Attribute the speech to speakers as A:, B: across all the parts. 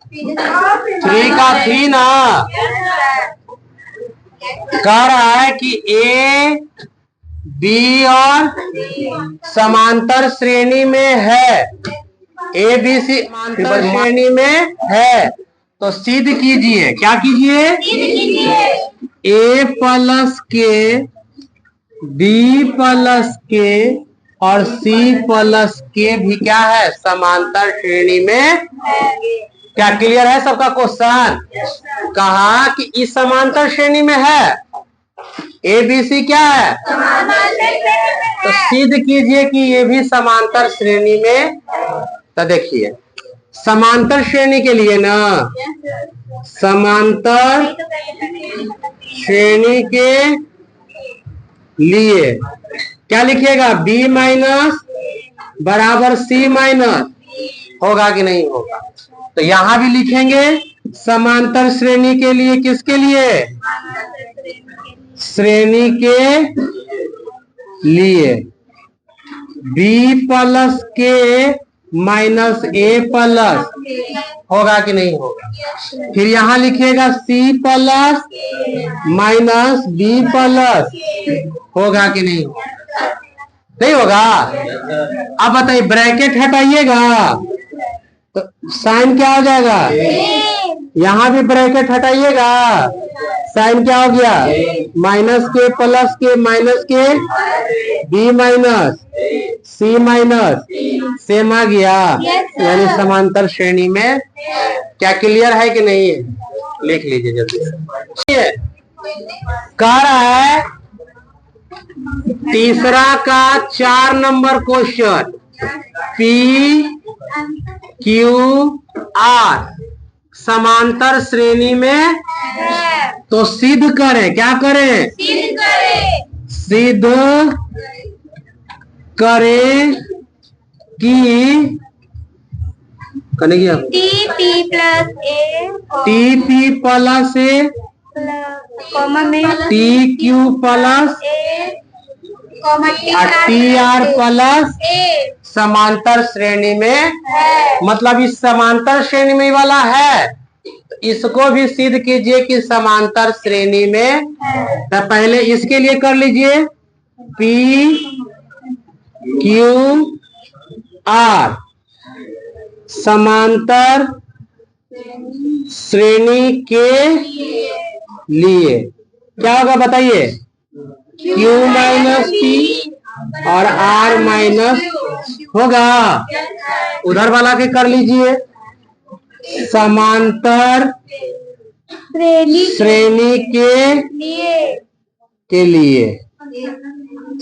A: 3 का 3 ना। कह रहा है कि ए बी और समांतर श्रेणी में है। ए बी सी समांतर श्रेणी में है तो सिद्ध कीजिए। क्या कीजिए? ए प्लस के, बी प्लस के और सी प्लस के भी क्या है? समांतर श्रेणी में। क्या क्लियर है सबका क्वेश्चन? कहा कि इस समांतर श्रेणी में है। ए बी सी क्या है? तो सिद्ध कीजिए कि ये भी समांतर श्रेणी में। तो देखिए समांतर श्रेणी के लिए ना, समांतर श्रेणी के लिए क्या लिखिएगा? बी माइनस बराबर सी माइनस। होगा कि नहीं होगा? तो यहां भी लिखेंगे समांतर श्रेणी के लिए। किसके लिए? श्रेणी के लिए बी प्लस के माइनस ए प्लस। होगा कि नहीं होगा? फिर यहां लिखिएगा C plus minus B plus. होगा कि नहीं होगा? नहीं होगा? अब बताइए, ब्रैकेट हटाइएगा तो साइन क्या हो जाएगा? यहां भी ब्रैकेट हटाइएगा, साइन क्या हो गया? माइनस के प्लस के माइनस के, बी माइनस सी माइनस सेम आ गया। यानी समांतर श्रेणी में। क्या क्लियर है कि नहीं है? लिख लीजिए जल्दी से। कह रहा है तीसरा का 4 number question, P Q R समांतर श्रेणी में तो सिद्ध करें। क्या करें? सिद्ध करें कि करेंगे
B: T plus A,
A: T plus A
B: comma में
A: T Q plus T R plus समांतर श्रेणी में
B: है।
A: मतलब इस समांतर श्रेणी में वाला है। इसको भी सिद्ध कीजिए कि समांतर श्रेणी में। तो पहले इसके लिए कर लीजिए पी क्यू आर समांतर श्रेणी के लिए क्या होगा बताइए? Q माइनस पी और R माइनस होगा। उधर वाला के कर लीजिए समांतर श्रेणी के लिए।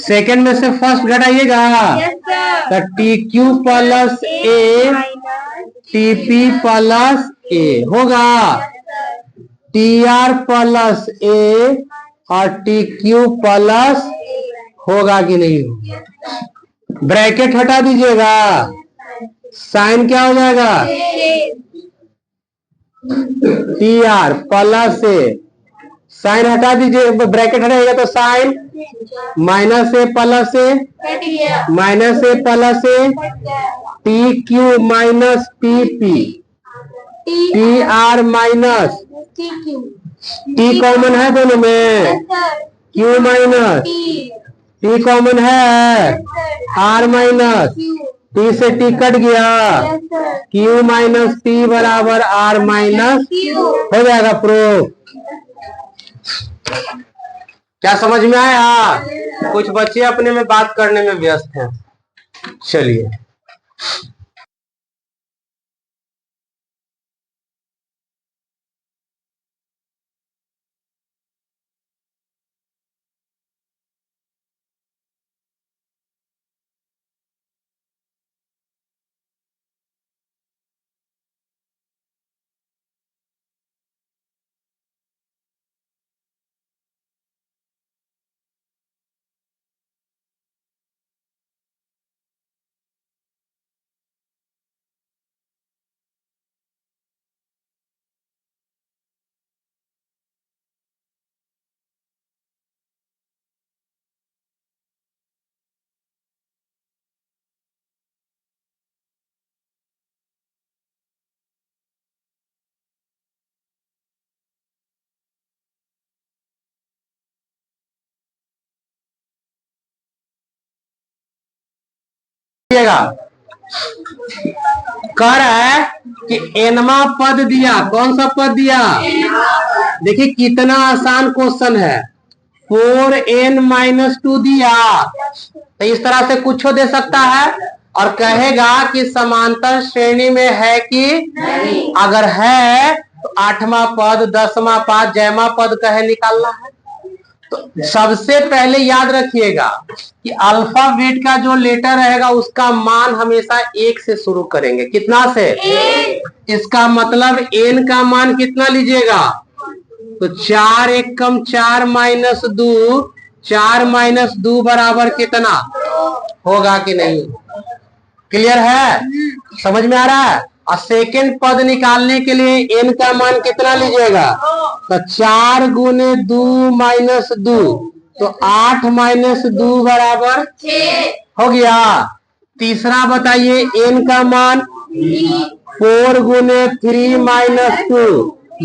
A: सेकंड में से फर्स्ट घटाइएगा तो T Q plus A T P plus A होगा। टी आर प्लस ए और टी क्यू प्लस होगा कि नहीं होगा? ब्रैकेट हटा दीजिएगा, साइन क्या हो जाएगा? T R plus A, sign हटा दीजिए, ब्रैकेट हटाएगा तो sign minus A plus A minus A plus A T Q minus T P T R minus T common है दोनों में, क्यू माइनस टी कॉमन है, आर माइनस टी से T cut गया, क्यू माइनस टी बराबर R minus हो जाएगा proof. क्या समझ में आया? कुछ बच्चे अपने में बात करने में व्यस्त हैं। चलिए देखिएगा, कह रहा है कि एनवा पद दिया। कौन सा पद दिया? देखिए कितना आसान क्वेश्चन है। 4n-2 दिया, तो इस तरह से कुछ दे सकता है और कहेगा कि समांतर श्रेणी में है कि नहीं। अगर है तो 8वां पद, 10वां पद, जयमा पद कहे निकालना है। तो सबसे पहले याद रखिएगा कि अल्फाबेट का जो लेटर रहेगा उसका मान हमेशा 1 से शुरू करेंगे। कितना से? 1। इसका मतलब n का मान कितना लीजिएगा? तो 4 1 कम 4 माइनस 2, 4 माइनस 2 बराबर कितना होगा कि नहीं? क्लियर है? समझ में आ रहा है? और सेकेंड पद निकालने के लिए n का मान कितना लीजिएगा? तो 4 गुने 2 माइनस 2, तो 8 माइनस 2 बराबर 6 हो गया। तीसरा बताइए n का मान 4 गुने 3 माइनस 2,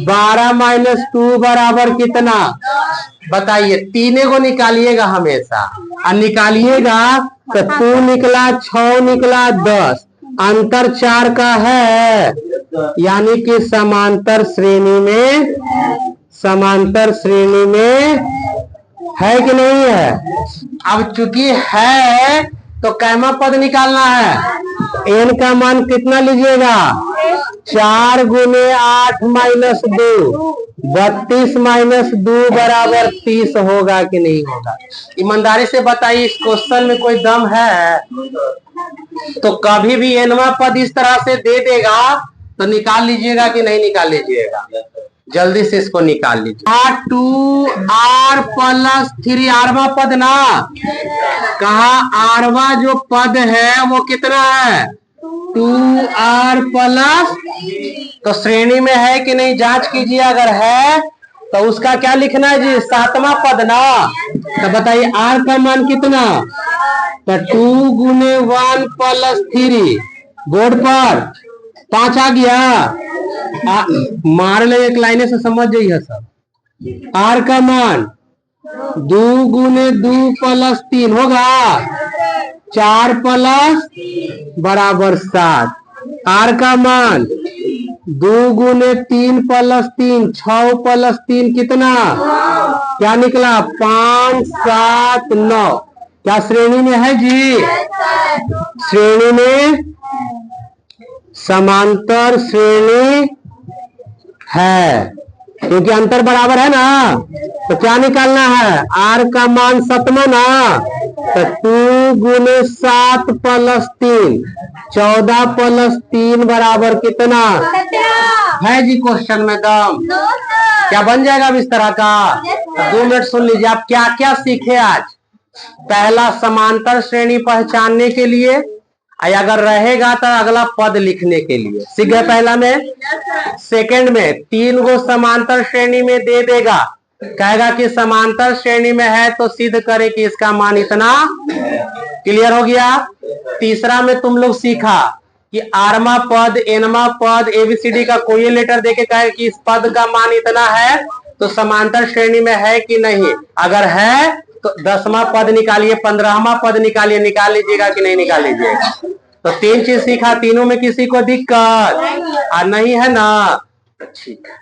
A: 12 माइनस 2 बराबर कितना? बताइए, तीने को निकालिएगा हमेशा, और निकालिएगा तो 2 निकला, 6 निकला, 10, अंतर 4 का है, यानी कि समांतर श्रेणी में है कि नहीं है? अब चूंकि है तो कैमा पद निकालना है। n का मान कितना लीजिएगा? 4 गुने 8 माइनस 2, 32 माइनस 2 बराबर 30 होगा कि नहीं होगा? ईमानदारी से बताइए, इस क्वेश्चन में कोई दम है? तो कभी भी nवां पद इस तरह से दे देगा तो निकाल लीजिएगा कि नहीं निकाल लीजिएगा? जल्दी से इसको निकाल लीजिए। 2r प्लस 3, आरवा पद ना? कहा आरवा जो पद है वो कितना है? 2r प्लस, तो श्रेणी में है कि नहीं जांच कीजिए। अगर है तो उसका क्या लिखना है जी? 7वां पद ना? तो बताइए r का मान कितना? तो 2 गुने 1 प्लस 3, बोर्ड पर 5 आ गया। मार ले एक लाइने से समझ जाइए सब। r का मान 2 गुने 2 प्लस 3 होगा, 4 प्लस बराबर 7। r का मान 2 गुने 3 प्लस 3, 6 प्लस 3 कितना? क्या निकला? 5 7 9। क्या श्रेणी में है जी? श्रेणी में, समांतर श्रेणी है, क्योंकि अंतर बराबर है ना। तो क्या निकालना है? r का मान 7वां ना? तो 2 गुने 7 प्लस 3, 14 प्लस 3 बराबर कितना है जी? क्वेश्चन में दम क्या बन जाएगा अब इस तरह का? 2 मिनट सुन लीजिए। आप क्या क्या सीखे आज? पहला, समांतर श्रेणी पहचानने के लिए, अगर रहेगा तो अगला पद लिखने के लिए सीख गए पहला में। सेकंड में 3 गो समांतर श्रेणी में दे देगा, कहेगा कि समांतर श्रेणी में है तो सिद्ध करे कि इसका मान इतना। क्लियर हो गया? तीसरा में तुम लोग सीखा कि आरवा पद, एनवा पद, एबीसीडी का कोई लेटर देके कहे कि इस पद का मान इतना है तो समांतर श्रेणी में है कि नहीं। अगर है तो 10वां पद निकालिए, 15वां पद निकालिए। निकाल लीजिएगा कि नहीं निकाल लीजिएगा? तो 3 चीज सीखा, तीनों में किसी को दिक्कत नहीं है ना? ठीक है।